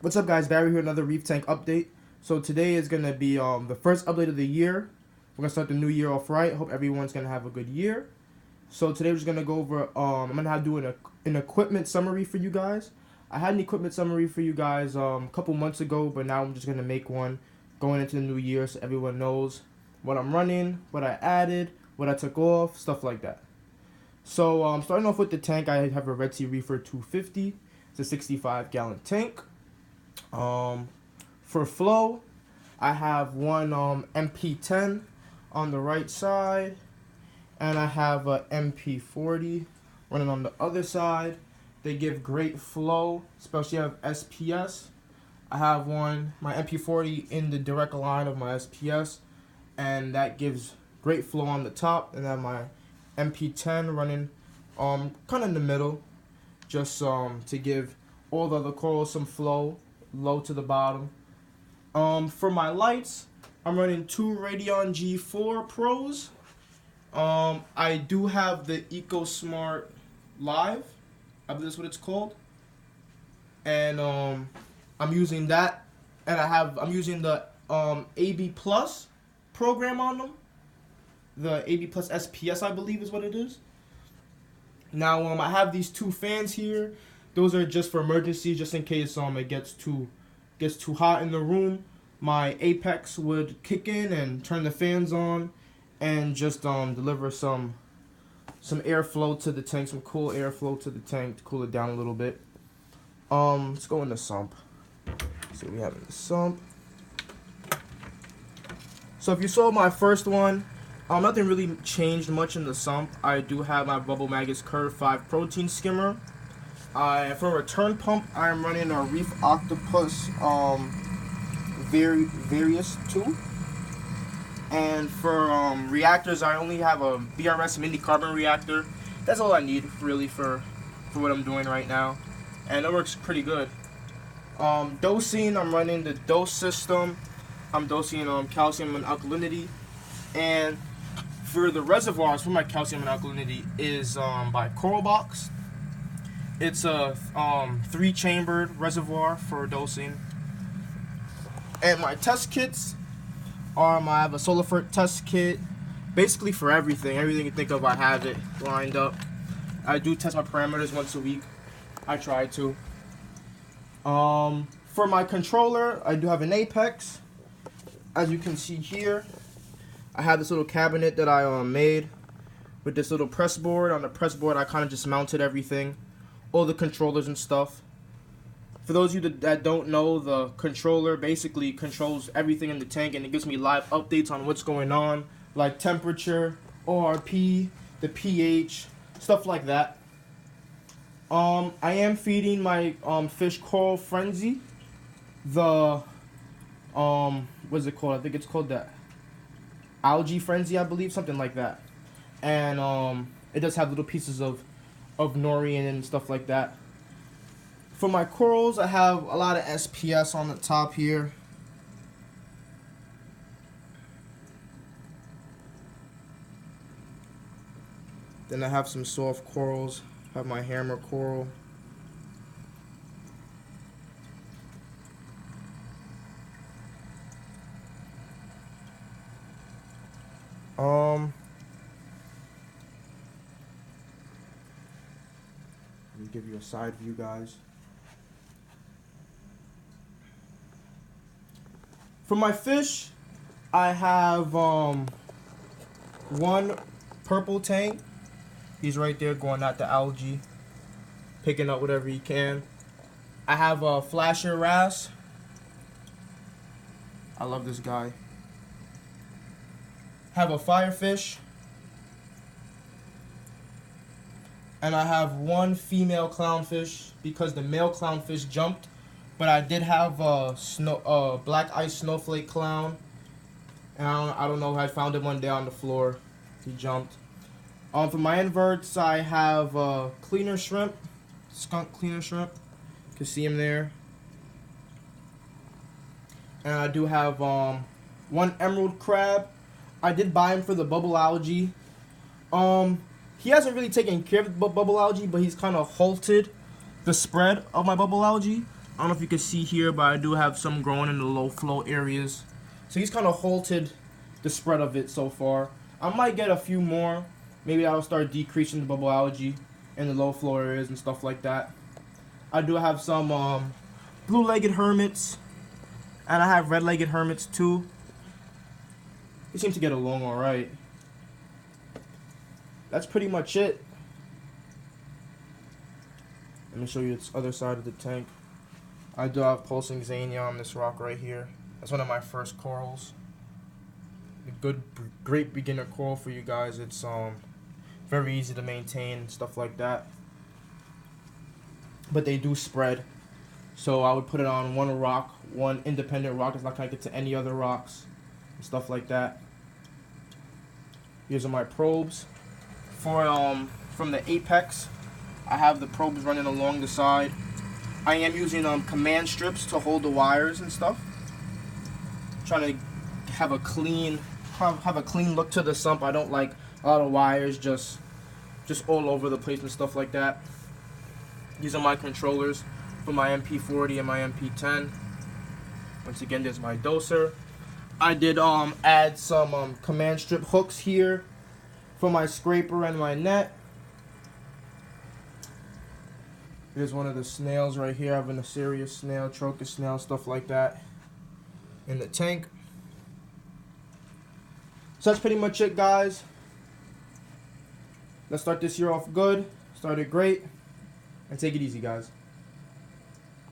What's up, guys? Barry here, another Reef Tank update. So today is gonna be the first update of the year. We're gonna start the new year off right. Hope everyone's gonna have a good year. So today we're just gonna go over. I'm gonna do an equipment summary for you guys. I had an equipment summary for you guys a couple months ago, but now I'm just gonna make one going into the new year so everyone knows what I'm running, what I added, what I took off, stuff like that. So starting off with the tank, I have a Red Sea Reefer 250. It's a 65-gallon tank. For flow, I have one MP10 on the right side, and I have a MP40 running on the other side. They give great flow, especially I have SPS. I have my MP40 in the direct line of my SPS, and that gives great flow on the top. And then my MP10 running kind of in the middle, just to give all the other corals some flow, low to the bottom. For my lights, I'm running two Radeon G4 Pros. I do have the EcoSmart Live, I believe that's what it's called, and I'm using that, and I'm using the AB Plus program on them. The AB Plus SPS, I believe, is what it is. Now I have these two fans here. Those are just for emergency, just in case it gets too hot in the room. My Apex would kick in and turn the fans on, and just deliver some airflow to the tank, some cool airflow to the tank to cool it down a little bit. Let's go in the sump. See what we have in the sump. So if you saw my first one, nothing really changed much in the sump. I do have my Bubble Magus Curve 5 protein skimmer. For return pump, I am running a Reef Octopus Various 2. And for reactors, I only have a BRS mini carbon reactor. That's all I need really for what I'm doing right now, and it works pretty good. Dosing, I'm running the dose system. I'm dosing calcium and alkalinity, and for the reservoirs for my calcium and alkalinity is by Coralbox. It's a 3-chambered reservoir for dosing. And my test kits are I have a SolarFert test kit, basically for everything. Everything you think of, I have it lined up. I do test my parameters once a week. I try to. For my controller, I do have an Apex. As you can see here, I have this little cabinet that I made with this little press board. On the press board, I kind of just mounted everything, all the controllers and stuff. For those of you that don't know, the controller basically controls everything in the tank, and it gives me live updates on what's going on, like temperature, ORP, the pH, stuff like that. I am feeding my fish Coral Frenzy, the what's it called? I think it's called the Algae Frenzy, I believe, something like that. And it does have little pieces of nori and stuff like that. For my corals, I have a lot of SPS on the top here. Then I have some soft corals. I have my hammer coral. Let me give you a side view, guys. For my fish, I have one purple tank. He's right there going at the algae, picking up whatever he can. I have a flasher wrasse. I love this guy. Have a firefish. And I have one female clownfish because the male clownfish jumped. But I did have a black ice snowflake clown, and I don't know. I found him one day on the floor. He jumped. For my inverts, I have cleaner shrimp, skunk cleaner shrimp. You can see him there. And I do have one emerald crab. I did buy him for the bubble algae. He hasn't really taken care of the bubble algae, but he's kind of halted the spread of my bubble algae. I don't know if you can see here, but I do have some growing in the low flow areas. So he's kind of halted the spread of it so far. I might get a few more. Maybe I'll start decreasing the bubble algae in the low flow areas and stuff like that. I do have some blue-legged hermits, and I have red-legged hermits too. They seem to get along all right. That's pretty much it. Let me show you the other side of the tank. I do have pulsing Xania on this rock right here. That's one of my first corals. A great beginner coral for you guys. It's very easy to maintain, stuff like that. But they do spread. So I would put it on one rock, one independent rock. It's not connected to any other rocks and stuff like that. Here's my probes. From the apex, I have the probes running along the side. I am using command strips to hold the wires and stuff. Trying to have a clean look to the sump. I don't like a lot of wires just all over the place and stuff like that. These are my controllers for my MP40 and my MP10. Once again, there's my doser. I did add some command strip hooks here for my scraper and my net. Here's one of the snails right here. I have a serious snail, trochus snail, stuff like that in the tank. So that's pretty much it, guys. Let's start this year off good. Started great. And take it easy, guys.